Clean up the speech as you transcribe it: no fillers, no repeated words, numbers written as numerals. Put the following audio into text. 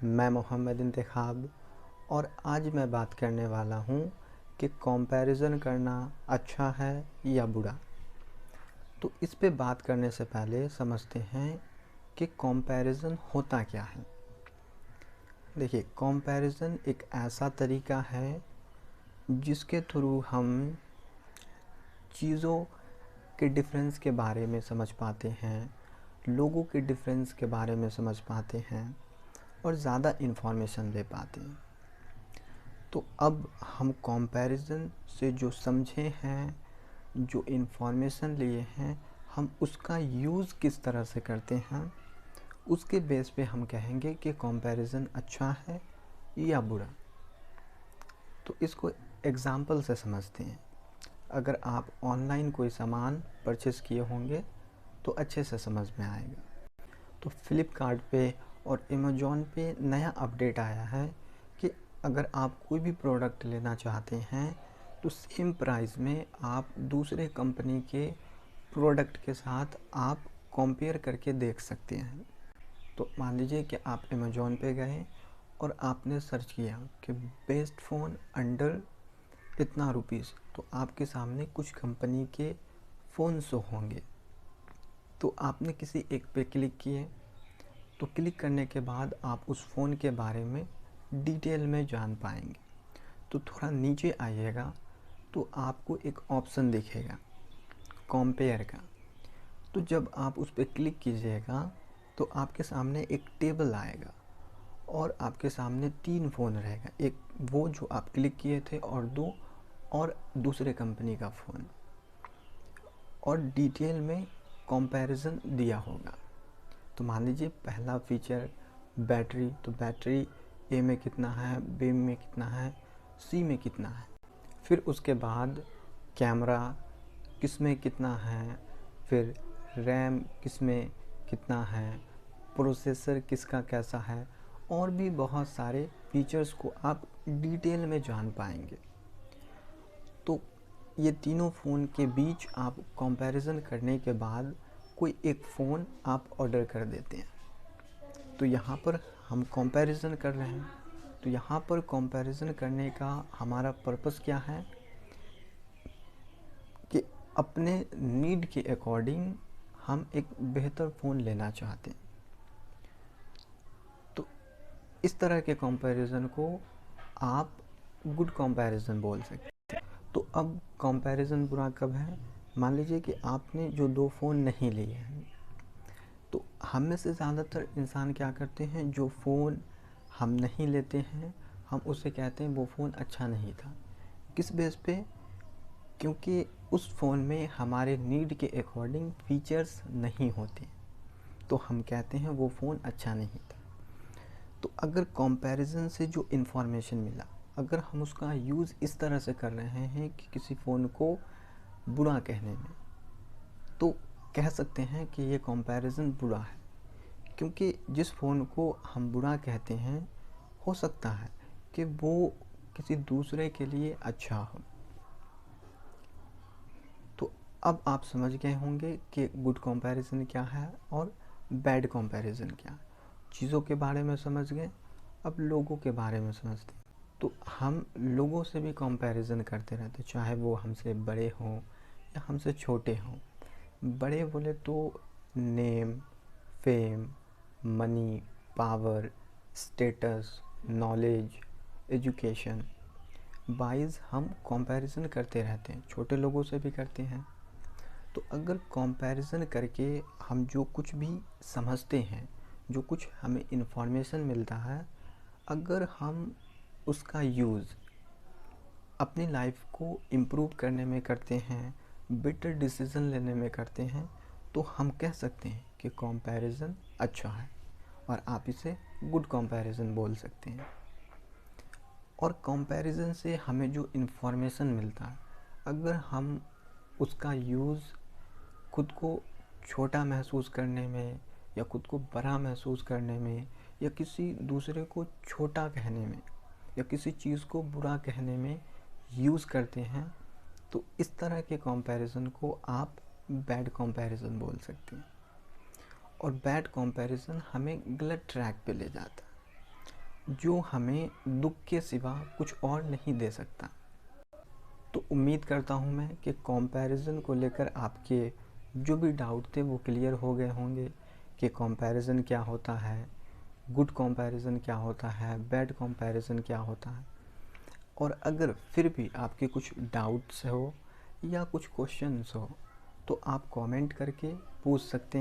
मैं मोहम्मद इंतखाब और आज मैं बात करने वाला हूँ कि कंपैरिजन करना अच्छा है या बुरा। तो इस पे बात करने से पहले समझते हैं कि कंपैरिजन होता क्या है। देखिए, कंपैरिजन एक ऐसा तरीका है जिसके थ्रू हम चीज़ों के डिफरेंस के बारे में समझ पाते हैं, लोगों के डिफरेंस के बारे में समझ पाते हैं और ज़्यादा इन्फॉर्मेशन ले पाते हैं। तो अब हम कंपैरिजन से जो समझे हैं, जो इन्फॉर्मेशन लिए हैं, हम उसका यूज़ किस तरह से करते हैं, उसके बेस पे हम कहेंगे कि कंपैरिजन अच्छा है या बुरा। तो इसको एग्ज़ाम्पल से समझते हैं। अगर आप ऑनलाइन कोई सामान परचेज़ किए होंगे तो अच्छे से समझ में आएगा। तो फ्लिपकार्ट पे और अमेज़ॉन पे नया अपडेट आया है कि अगर आप कोई भी प्रोडक्ट लेना चाहते हैं तो सेम प्राइस में आप दूसरे कंपनी के प्रोडक्ट के साथ आप कंपेयर करके देख सकते हैं। तो मान लीजिए कि आप अमेज़ॉन पे गए और आपने सर्च किया कि बेस्ट फ़ोन अंडर इतना रुपीस, तो आपके सामने कुछ कंपनी के फ़ोन शो होंगे। तो आपने किसी एक पे क्लिक किए, तो क्लिक करने के बाद आप उस फ़ोन के बारे में डिटेल में जान पाएंगे। तो थोड़ा नीचे आइएगा तो आपको एक ऑप्शन दिखेगा कंपेयर का। तो जब आप उस पर क्लिक कीजिएगा तो आपके सामने एक टेबल आएगा और आपके सामने 3 फ़ोन रहेगा, एक वो जो आप क्लिक किए थे और 2 और दूसरे कंपनी का फ़ोन, और डिटेल में कंपैरिजन दिया होगा। तो मान लीजिए पहला फीचर बैटरी, तो बैटरी ए में कितना है, बी में कितना है, सी में कितना है। फिर उसके बाद कैमरा किस में कितना है, फिर रैम किस में कितना है, प्रोसेसर किसका कैसा है, और भी बहुत सारे फीचर्स को आप डिटेल में जान पाएंगे। तो ये तीनों फ़ोन के बीच आप कंपैरिजन करने के बाद कोई एक फ़ोन आप ऑर्डर कर देते हैं। तो यहाँ पर हम कंपैरिजन कर रहे हैं। तो यहाँ पर कंपैरिजन करने का हमारा पर्पस क्या है कि अपने नीड के अकॉर्डिंग हम एक बेहतर फ़ोन लेना चाहते हैं। तो इस तरह के कंपैरिजन को आप गुड कंपैरिजन बोल सकते हैं। तो अब कंपैरिजन बुरा कब है? मान लीजिए कि आपने जो 2 फ़ोन नहीं लिए हैं, तो हम में से ज़्यादातर इंसान क्या करते हैं, जो फ़ोन हम नहीं लेते हैं हम उससे कहते हैं वो फ़ोन अच्छा नहीं था। किस बेस पे? क्योंकि उस फ़ोन में हमारे नीड के अकॉर्डिंग फीचर्स नहीं होते, तो हम कहते हैं वो फ़ोन अच्छा नहीं था। तो अगर कंपैरिजन से जो इन्फॉर्मेशन मिला, अगर हम उसका यूज़ इस तरह से कर रहे हैं कि किसी फ़ोन को बुरा कहने में, तो कह सकते हैं कि ये कंपैरिजन बुरा है। क्योंकि जिस फ़ोन को हम बुरा कहते हैं हो सकता है कि वो किसी दूसरे के लिए अच्छा हो। तो अब आप समझ गए होंगे कि गुड कंपैरिजन क्या है और बैड कंपैरिजन क्या है। चीज़ों के बारे में समझ गए, अब लोगों के बारे में समझते हैं। तो हम लोगों से भी कंपैरिजन करते रहते, चाहे वो हमसे बड़े हों या हमसे छोटे हों। बड़े बोले तो name, fame, money, power, status, knowledge, education wise हम कंपैरिजन करते रहते हैं, छोटे लोगों से भी करते हैं। तो अगर कंपैरिजन करके हम जो कुछ भी समझते हैं, जो कुछ हमें इन्फॉर्मेशन मिलता है, अगर हम उसका यूज़ अपनी लाइफ को इम्प्रूव करने में करते हैं, बेटर डिसीज़न लेने में करते हैं, तो हम कह सकते हैं कि कंपैरिजन अच्छा है और आप इसे गुड कंपैरिजन बोल सकते हैं। और कंपैरिजन से हमें जो इन्फॉर्मेशन मिलता है, अगर हम उसका यूज़ खुद को छोटा महसूस करने में या खुद को बड़ा महसूस करने में या किसी दूसरे को छोटा कहने में या किसी चीज़ को बुरा कहने में यूज़ करते हैं, तो इस तरह के कंपैरिजन को आप बैड कंपैरिजन बोल सकते हैं। और बैड कंपैरिजन हमें गलत ट्रैक पे ले जाता है। जो हमें दुख के सिवा कुछ और नहीं दे सकता। तो उम्मीद करता हूँ मैं कि कंपैरिजन को लेकर आपके जो भी डाउट थे वो क्लियर हो गए होंगे कि कंपैरिजन क्या होता है, गुड कंपैरिजन क्या होता है, बैड कंपैरिजन क्या होता है। और अगर फिर भी आपके कुछ डाउट्स हो या कुछ क्वेश्चंस हो तो आप कमेंट करके पूछ सकते हैं।